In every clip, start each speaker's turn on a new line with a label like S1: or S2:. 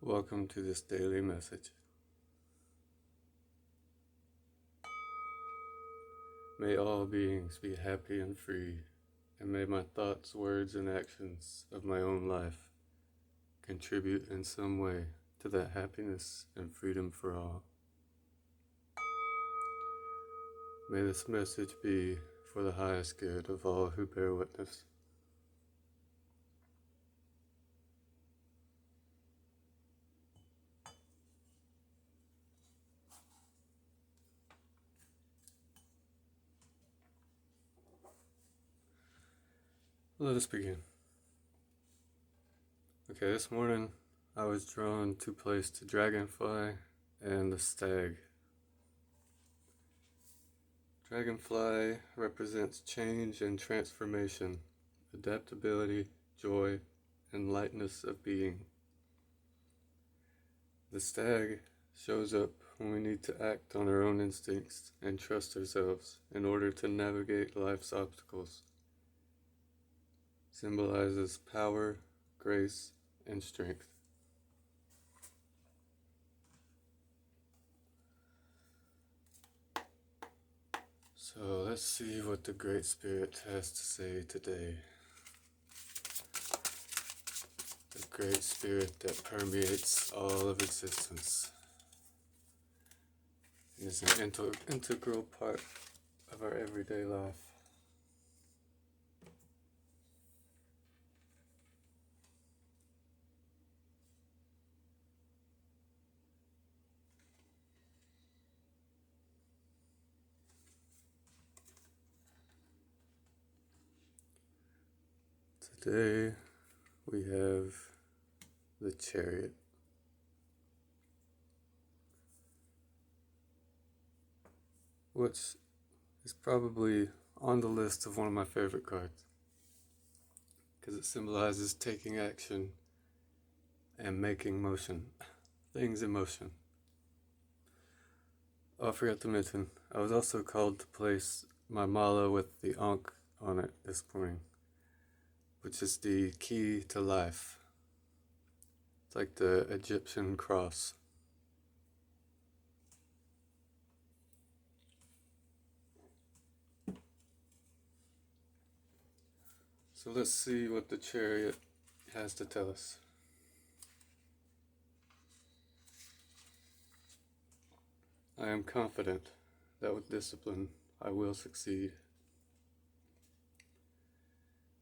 S1: Welcome to this daily message. May all beings be happy and free, and may my thoughts, words, and actions of my own life contribute in some way to that happiness and freedom for all. May this message be for the highest good of all who bear witness. Let us begin. Okay, this morning I was drawn to place the dragonfly and the stag. Dragonfly represents change and transformation, adaptability, joy, and lightness of being. The stag shows up when we need to act on our own instincts and trust ourselves in order to navigate life's obstacles. Symbolizes power, grace, and strength. So let's see what the Great Spirit has to say today. The Great Spirit that permeates all of existence and is an integral part of our everyday life. Today we have the Chariot. Which is probably on the list of one of my favorite cards, because it symbolizes taking action and making motion, things in motion. Oh, I forgot to mention, I was also called to place my mala with the Ankh on it this morning, which is the key to life. It's like the Egyptian cross. So let's see what the Chariot has to tell us. I am confident that with discipline I will succeed.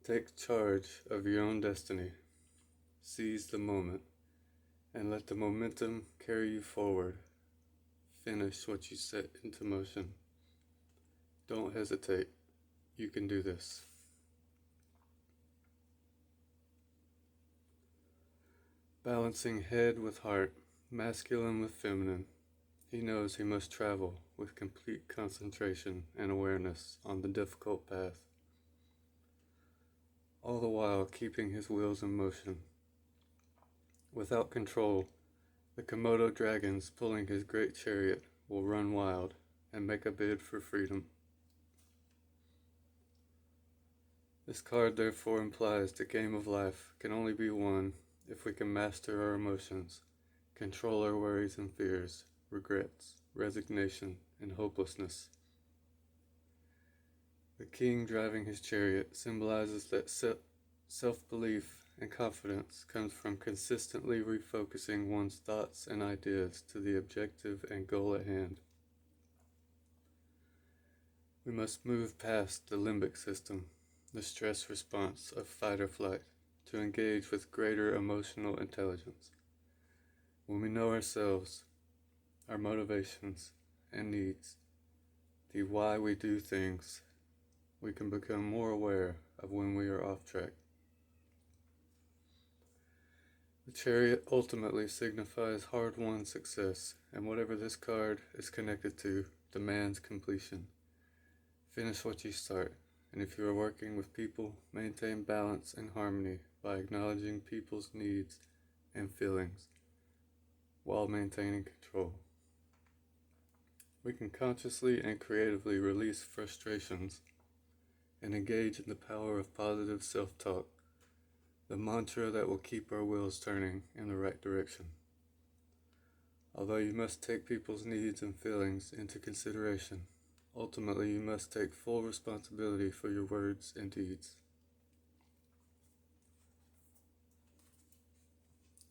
S1: Take charge of your own destiny. Seize the moment and let the momentum carry you forward. Finish what you set into motion. Don't hesitate. You can do this. Balancing head with heart, masculine with feminine, he knows he must travel with complete concentration and awareness on the difficult path, all the while keeping his wheels in motion. Without control, the Komodo dragons pulling his great chariot will run wild and make a bid for freedom. This card therefore implies the game of life can only be won if we can master our emotions, control our worries and fears, regrets, resignation, and hopelessness. The king driving his chariot symbolizes that self-belief and confidence comes from consistently refocusing one's thoughts and ideas to the objective and goal at hand. We must move past the limbic system, the stress response of fight or flight, to engage with greater emotional intelligence. When we know ourselves, our motivations and needs, the why we do things, we can become more aware of when we are off track. The chariot ultimately signifies hard-won success, and whatever this card is connected to demands completion. Finish what you start, and if you are working with people, maintain balance and harmony by acknowledging people's needs and feelings while maintaining control. We can consciously and creatively release frustrations and engage in the power of positive self-talk, the mantra that will keep our wheels turning in the right direction. Although you must take people's needs and feelings into consideration, ultimately you must take full responsibility for your words and deeds.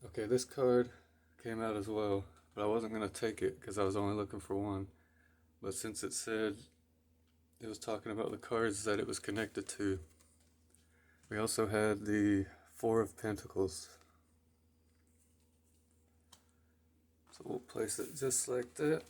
S1: Okay, this card came out as well, but I wasn't going to take it because I was only looking for one. But since it said it was talking about the cards that it was connected to, we also had the Four of Pentacles. So we'll place it just like that.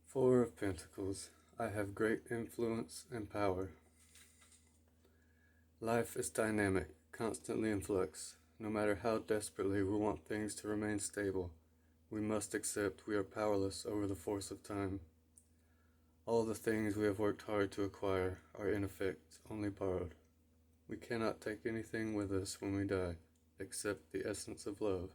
S1: Four of Pentacles. I have great influence and power. Life is dynamic, constantly in flux. No matter how desperately we want things to remain stable, we must accept we are powerless over the force of time. All the things we have worked hard to acquire are in effect only borrowed. We cannot take anything with us when we die, except the essence of love.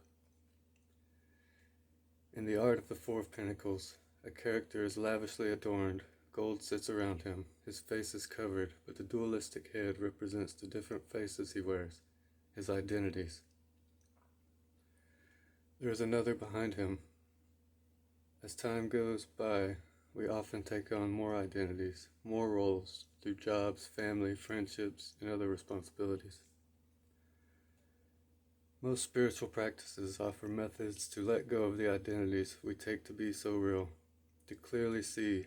S1: In the art of the Four of Pentacles, a character is lavishly adorned. Gold sits around him. His face is covered, but the dualistic head represents the different faces he wears, his identities. There is another behind him. As time goes by, we often take on more identities, more roles, through jobs, family, friendships, and other responsibilities. Most spiritual practices offer methods to let go of the identities we take to be so real, to clearly see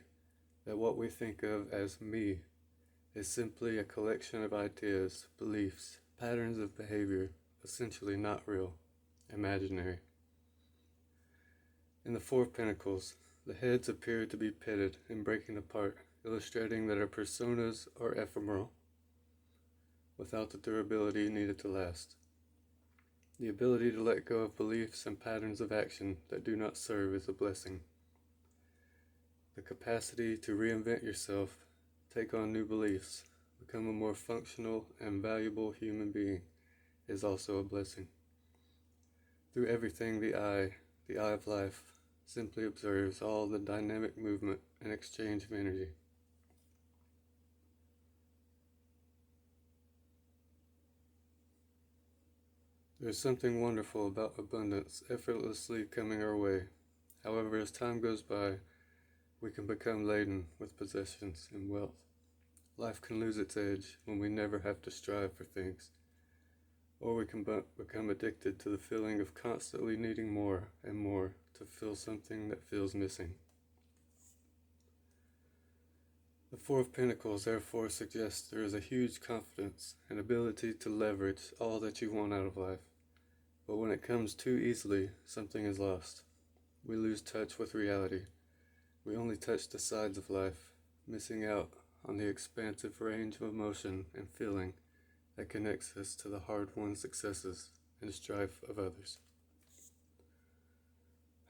S1: that what we think of as me is simply a collection of ideas, beliefs, patterns of behavior, essentially not real, imaginary. In the Four of Pentacles, the heads appear to be pitted and breaking apart, illustrating that our personas are ephemeral, without the durability needed to last. The ability to let go of beliefs and patterns of action that do not serve is a blessing. The capacity to reinvent yourself, take on new beliefs, become a more functional and valuable human being is also a blessing. Through everything, the eye of life, simply observes all the dynamic movement and exchange of energy. There is something wonderful about abundance effortlessly coming our way. However, as time goes by, we can become laden with possessions and wealth. Life can lose its edge when we never have to strive for things, or we can become addicted to the feeling of constantly needing more and more to feel something that feels missing. The Four of Pentacles therefore suggests there is a huge confidence and ability to leverage all that you want out of life. But when it comes too easily, something is lost. We lose touch with reality. We only touch the sides of life, missing out on the expansive range of emotion and feeling that connects us to the hard-won successes and strife of others.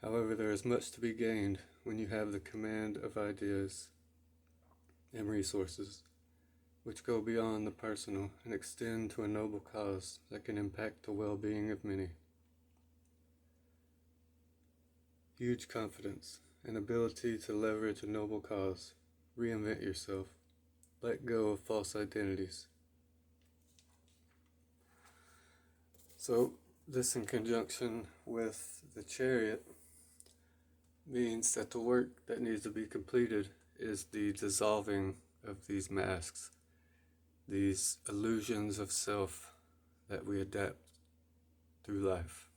S1: However, there is much to be gained when you have the command of ideas and resources, which go beyond the personal and extend to a noble cause that can impact the well-being of many. Huge confidence and ability to leverage a noble cause, reinvent yourself, let go of false identities. So, this in conjunction with the Chariot means that the work that needs to be completed is the dissolving of these masks, these illusions of self that we adapt through life.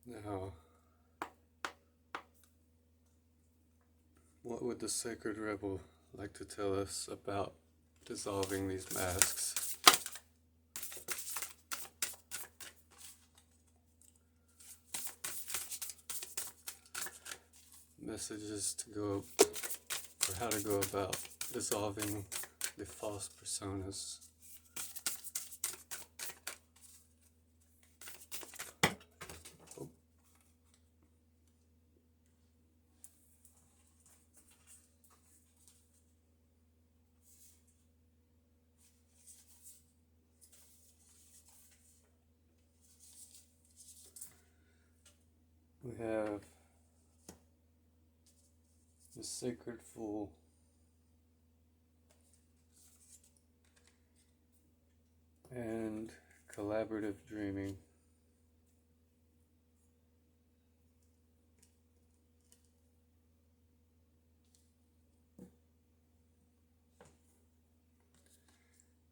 S1: Now, what would the Sacred Rebel like to tell us about dissolving these masks? Messages to go, or how to go about dissolving the false personas. The Sacred Fool. And Collaborative Dreaming.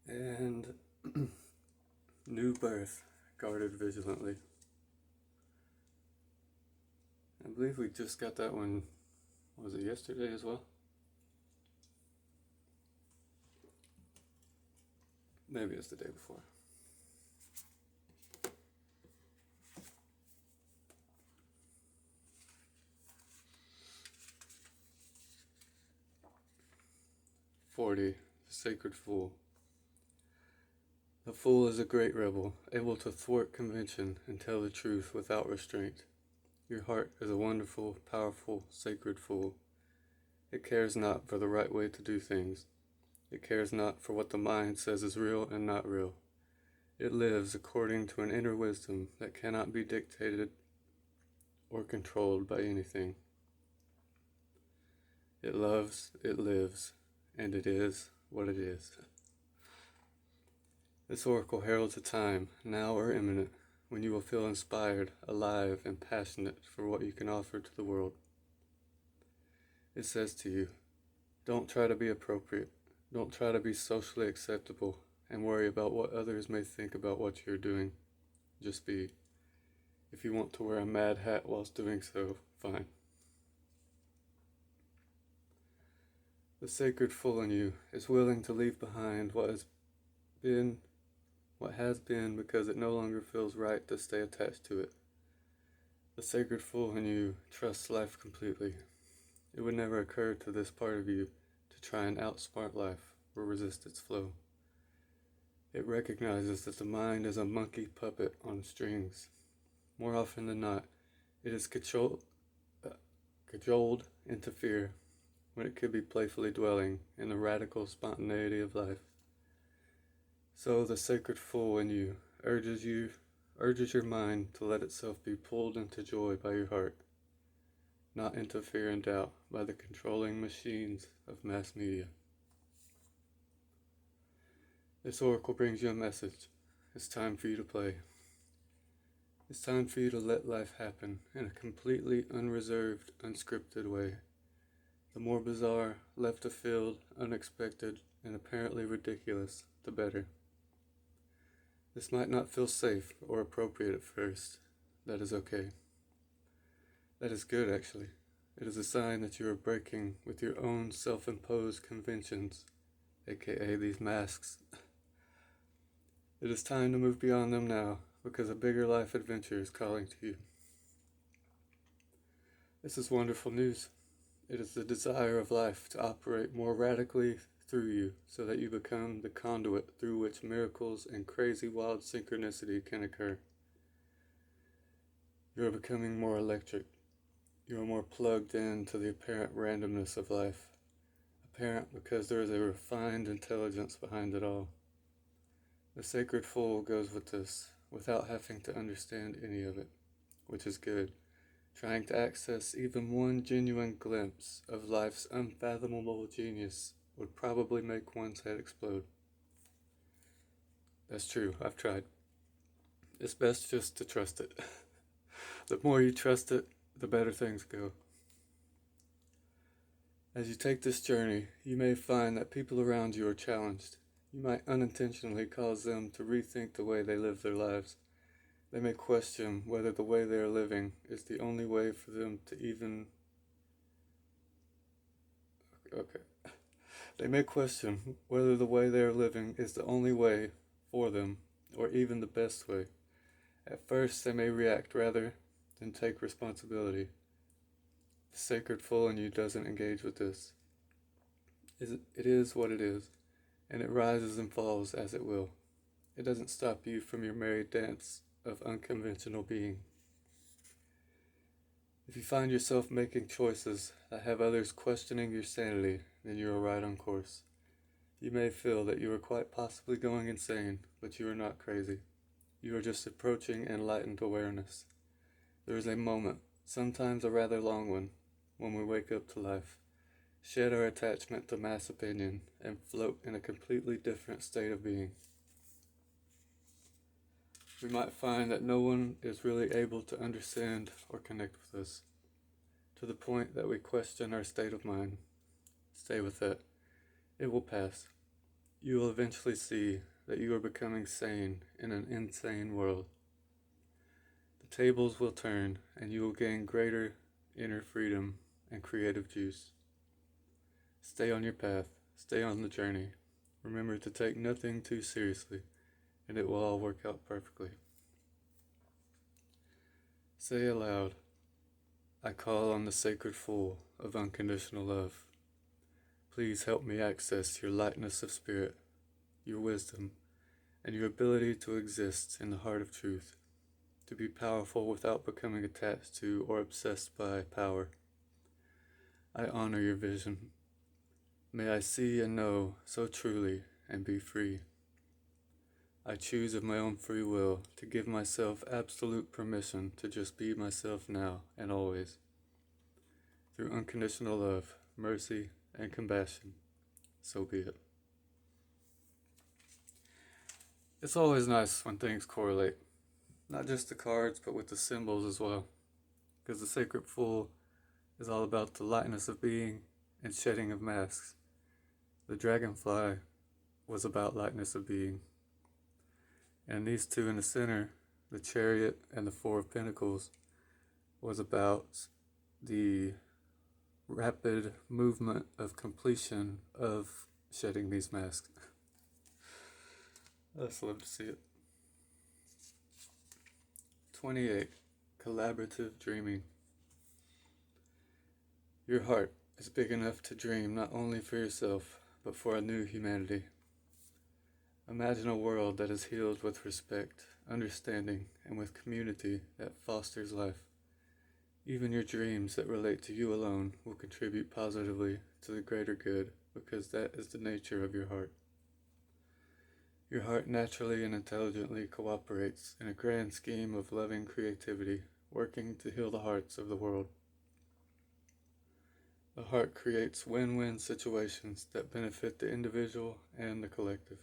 S1: And New Birth, Guarded Vigilantly. I believe we just got that one, was it yesterday as well? Maybe it's the day before. The Sacred Fool. The fool is a great rebel, able to thwart convention and tell the truth without restraint. Your heart is a wonderful, powerful, sacred fool. It cares not for the right way to do things. It cares not for what the mind says is real and not real. It lives according to an inner wisdom that cannot be dictated or controlled by anything. It loves, it lives, and it is what it is. This oracle heralds a time, now or imminent, when you will feel inspired, alive, and passionate for what you can offer to the world. It says to you, don't try to be appropriate, don't try to be socially acceptable, and worry about what others may think about what you're doing. Just be. If you want to wear a mad hat whilst doing so, fine. The sacred fool in you is willing to leave behind what has been because it no longer feels right to stay attached to it. The sacred fool in you trusts life completely. It would never occur to this part of you to try and outsmart life or resist its flow. It recognizes that the mind is a monkey puppet on strings. More often than not, it is cajoled into fear when it could be playfully dwelling in the radical spontaneity of life. So the sacred fool in you urges your mind to let itself be pulled into joy by your heart, not into fear and doubt by the controlling machines of mass media. This oracle brings you a message. It's time for you to play. It's time for you to let life happen in a completely unreserved, unscripted way. The more bizarre, left of field, unexpected, and apparently ridiculous, the better. This might not feel safe or appropriate at first. That is okay. That is good, actually. It is a sign that you are breaking with your own self-imposed conventions, aka these masks. It is time to move beyond them now, because a bigger life adventure is calling to you. This is wonderful news. It is the desire of life to operate more radically through you so that you become the conduit through which miracles and crazy wild synchronicity can occur. You are becoming more electric. You are more plugged in to the apparent randomness of life. Apparent because there is a refined intelligence behind it all. The sacred fool goes with this, without having to understand any of it, which is good. Trying to access even one genuine glimpse of life's unfathomable genius would probably make one's head explode. That's true, I've tried. It's best just to trust it. The more you trust it, the better things go. As you take this journey, you may find that people around you are challenged. You might unintentionally cause them to rethink the way they live their lives. They may question whether the way they are living is the only way for them to even... They may question whether the way they are living is the only way for them, or even the best way. At first, they may react rather than take responsibility. The sacred fool in you doesn't engage with this. It is what it is, and it rises and falls as it will. It doesn't stop you from your merry dance of unconventional being. If you find yourself making choices that have others questioning your sanity, then you are right on course. You may feel that you are quite possibly going insane, but you are not crazy. You are just approaching enlightened awareness. There is a moment, sometimes a rather long one, when we wake up to life, shed our attachment to mass opinion, and float in a completely different state of being. We might find that no one is really able to understand or connect with us, to the point that we question our state of mind. Stay with it. It will pass. You will eventually see that you are becoming sane in an insane world. The tables will turn, and you will gain greater inner freedom and creative juice. Stay on your path. Stay on the journey. Remember to take nothing too seriously, and it will all work out perfectly. Say aloud, I call on the sacred full of unconditional love. Please help me access your lightness of spirit, your wisdom, and your ability to exist in the heart of truth, to be powerful without becoming attached to or obsessed by power. I honor your vision. May I see and know so truly and be free. I choose of my own free will to give myself absolute permission to just be myself now and always. Through unconditional love, mercy, and compassion, so be it. It's always nice when things correlate, not just the cards, but with the symbols as well, because the Sacred Fool is all about the lightness of being and shedding of masks. The dragonfly was about lightness of being. And these two in the center, the Chariot and the Four of Pentacles, was about the rapid movement of completion of shedding these masks. I just love to see it. 28. Collaborative dreaming. Your heart is big enough to dream not only for yourself, but for a new humanity. Imagine a world that is healed with respect, understanding, and with community that fosters life. Even your dreams that relate to you alone will contribute positively to the greater good, because that is the nature of your heart. Your heart naturally and intelligently cooperates in a grand scheme of loving creativity, working to heal the hearts of the world. The heart creates win-win situations that benefit the individual and the collective.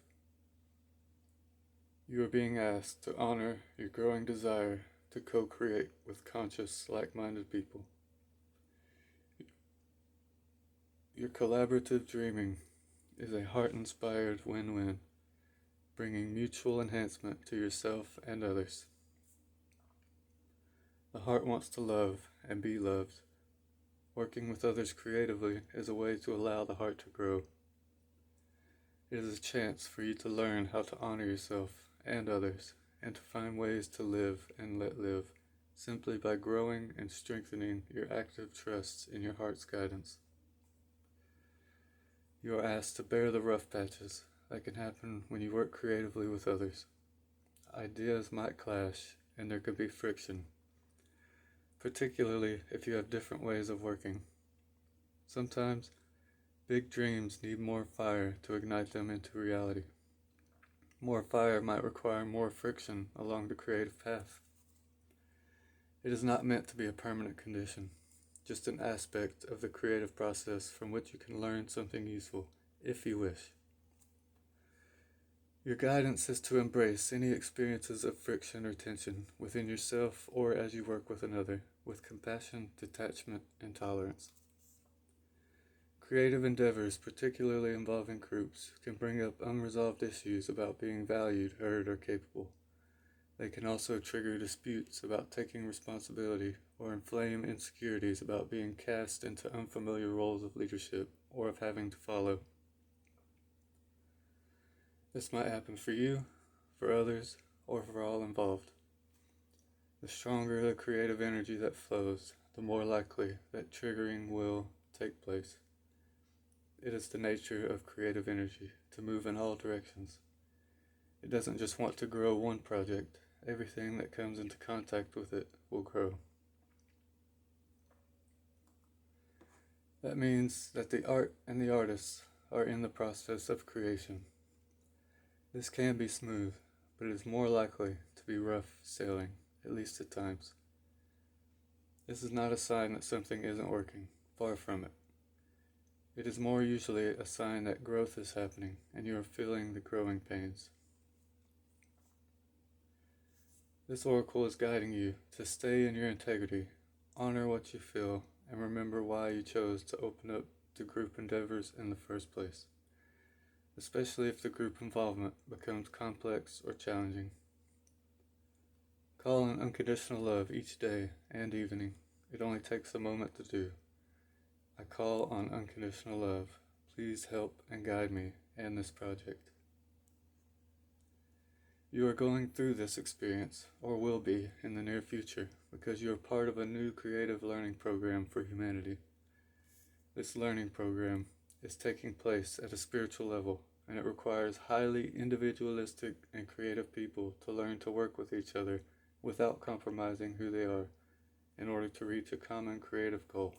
S1: You are being asked to honor your growing desire to co-create with conscious, like-minded people. Your collaborative dreaming is a heart-inspired win-win, bringing mutual enhancement to yourself and others. The heart wants to love and be loved. Working with others creatively is a way to allow the heart to grow. It is a chance for you to learn how to honor yourself and others, and to find ways to live and let live, simply by growing and strengthening your active trust in your heart's guidance. You are asked to bear the rough patches that can happen when you work creatively with others. Ideas might clash, and there could be friction, particularly if you have different ways of working. Sometimes, big dreams need more fire to ignite them into reality. More fire might require more friction along the creative path. It is not meant to be a permanent condition, just an aspect of the creative process from which you can learn something useful, if you wish. Your guidance is to embrace any experiences of friction or tension within yourself or as you work with another, with compassion, detachment, and tolerance. Creative endeavors, particularly involving groups, can bring up unresolved issues about being valued, heard, or capable. They can also trigger disputes about taking responsibility or inflame insecurities about being cast into unfamiliar roles of leadership or of having to follow. This might happen for you, for others, or for all involved. The stronger the creative energy that flows, the more likely that triggering will take place. It is the nature of creative energy to move in all directions. It doesn't just want to grow one project. Everything that comes into contact with it will grow. That means that the art and the artists are in the process of creation. This can be smooth, but it is more likely to be rough sailing, at least at times. This is not a sign that something isn't working, far from it. It is more usually a sign that growth is happening and you are feeling the growing pains. This oracle is guiding you to stay in your integrity, honor what you feel, and remember why you chose to open up to group endeavors in the first place, especially if the group involvement becomes complex or challenging. Call on unconditional love each day and evening. It only takes a moment to do. I call on unconditional love. Please help and guide me and this project. You are going through this experience, or will be in the near future, because you are part of a new creative learning program for humanity. This learning program is taking place at a spiritual level, and it requires highly individualistic and creative people to learn to work with each other without compromising who they are, in order to reach a common creative goal.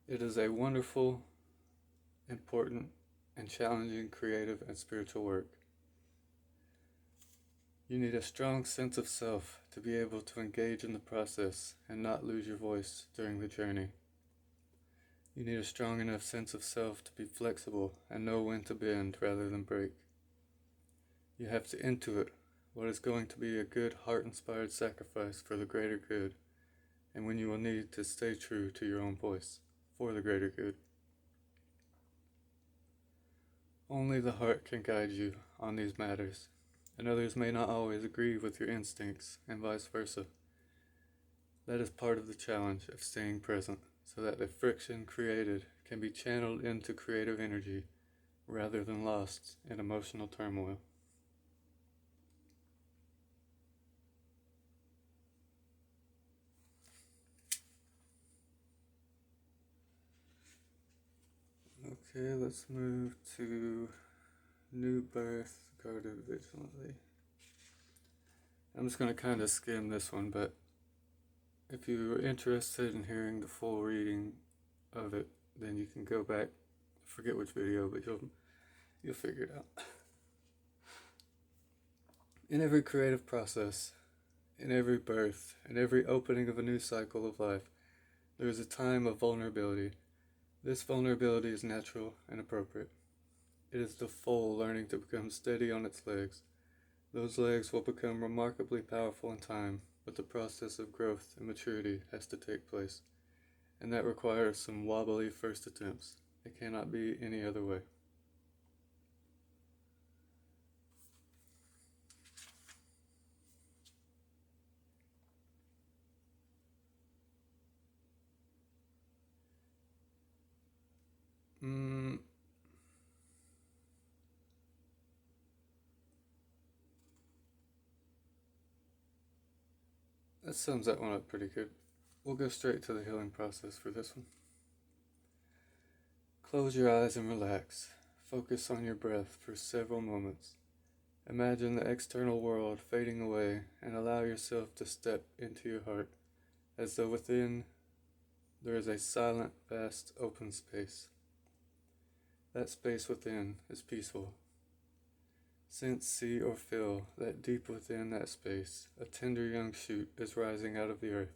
S1: It is a wonderful, important, and challenging creative and spiritual work. You need a strong sense of self to be able to engage in the process and not lose your voice during the journey. You need a strong enough sense of self to be flexible and know when to bend rather than break. You have to intuit what is going to be a good heart-inspired sacrifice for the greater good, and when you will need to stay true to your own voice for the greater good. Only the heart can guide you on these matters, and others may not always agree with your instincts, and vice versa. That is part of the challenge of staying present, so that the friction created can be channeled into creative energy rather than lost in emotional turmoil. Okay, let's move to New Birth, Guarded Vigilantly. I'm just going to kind of skim this one, but if you're interested in hearing the full reading of it, then you can go back. I forget which video, but you'll figure it out. In every creative process, in every birth, in every opening of a new cycle of life, there is a time of vulnerability. This vulnerability is natural and appropriate. It is the foal learning to become steady on its legs. Those legs will become remarkably powerful in time, but the process of growth and maturity has to take place, and that requires some wobbly first attempts. It cannot be any other way. That sums that one up pretty good. We'll go straight to the healing process for this one. Close your eyes and relax. Focus on your breath for several moments. Imagine the external world fading away and allow yourself to step into your heart, as though within there is a silent, vast, open space. That space within is peaceful. Sense, see, or feel that deep within that space, a tender young shoot is rising out of the earth.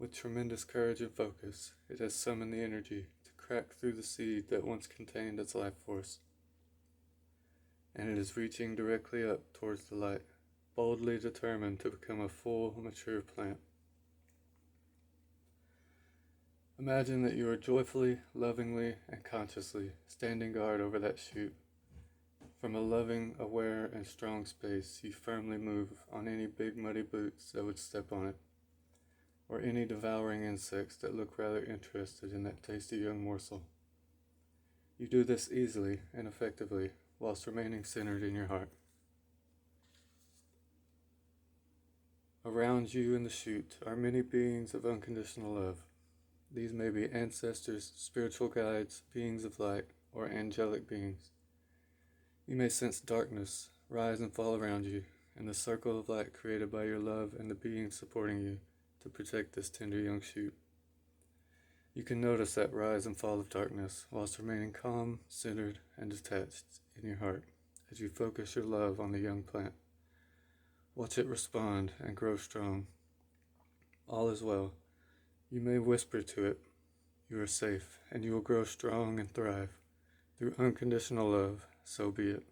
S1: With tremendous courage and focus, it has summoned the energy to crack through the seed that once contained its life force. And it is reaching directly up towards the light, boldly determined to become a full, mature plant. Imagine that you are joyfully, lovingly, and consciously standing guard over that shoot. From a loving, aware, and strong space, you firmly move on any big muddy boots that would step on it, or any devouring insects that look rather interested in that tasty young morsel. You do this easily and effectively, whilst remaining centered in your heart. Around you in the shoot are many beings of unconditional love. These may be ancestors, spiritual guides, beings of light, or angelic beings. You may sense darkness rise and fall around you, and the circle of light created by your love and the beings supporting you to protect this tender young shoot. You can notice that rise and fall of darkness whilst remaining calm, centered, and detached in your heart as you focus your love on the young plant. Watch it respond and grow strong. All is well. You may whisper to it, you are safe, and you will grow strong and thrive. Through unconditional love, so be it.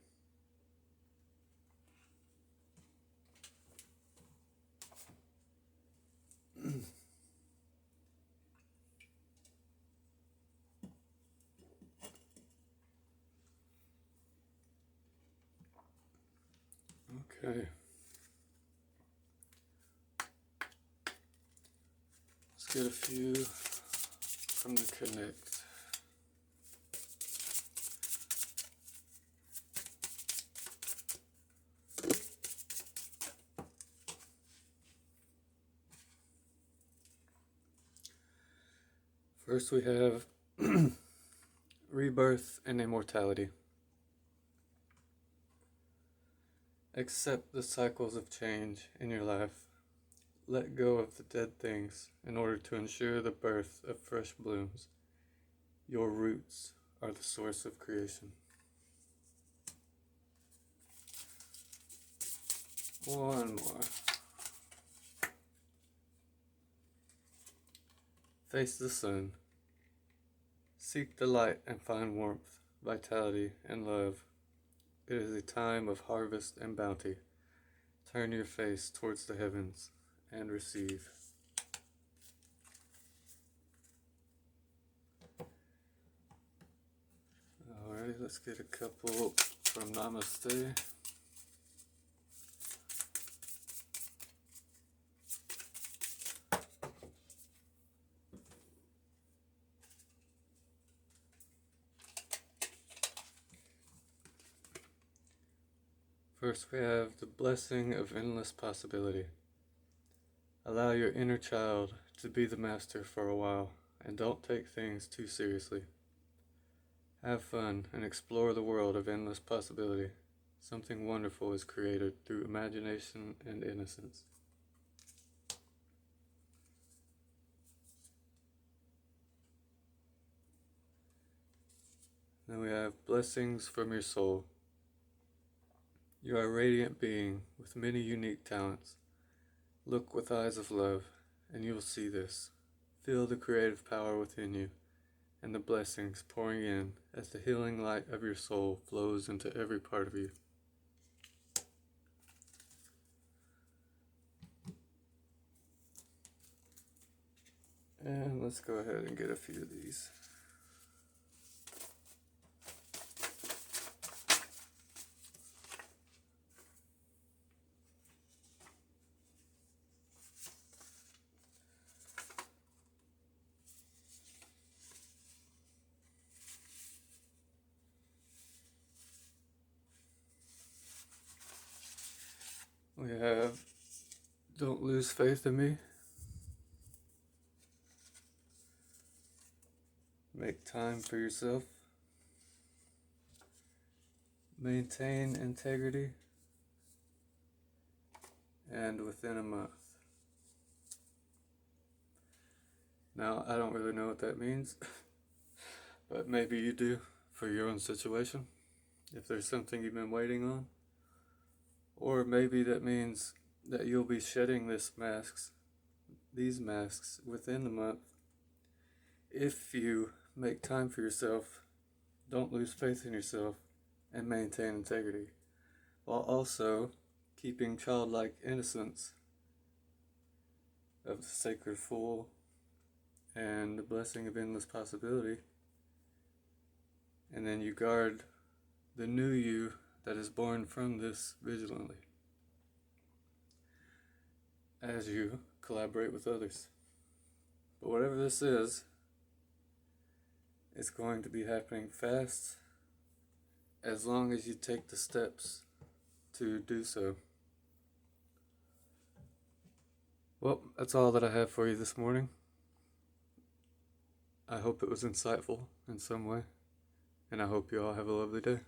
S1: Okay. Let's get a few from the Connect. First we have rebirth and immortality. Accept the cycles of change in your life. Let go of the dead things in order to ensure the birth of fresh blooms. Your roots are the source of creation. One more. Face the sun. Seek the light and find warmth, vitality, and love. It is a time of harvest and bounty. Turn your face towards the heavens and receive. Alright, let's get a couple from Namaste. First we have the blessing of endless possibility. Allow your inner child to be the master for a while, and don't take things too seriously. Have fun and explore the world of endless possibility. Something wonderful is created through imagination and innocence. Then we have blessings from your soul. You are a radiant being with many unique talents. Look with eyes of love, and you will see this. Feel the creative power within you, and the blessings pouring in as the healing light of your soul flows into every part of you. And let's go ahead and get a few of these. We have, don't lose faith in me. Make time for yourself. Maintain integrity. And within a month. Now, I don't really know what that means, but maybe you do for your own situation, if there's something you've been waiting on. Or maybe that means that you'll be shedding these masks within the month if you make time for yourself, don't lose faith in yourself, and maintain integrity, while also keeping childlike innocence of the sacred fool and the blessing of endless possibility. And then you guard the new you that is born from this vigilantly as you collaborate with others. But whatever this is, it's going to be happening fast as long as you take the steps to do so. Well, that's all that I have for you this morning. I hope it was insightful in some way, and I hope you all have a lovely day.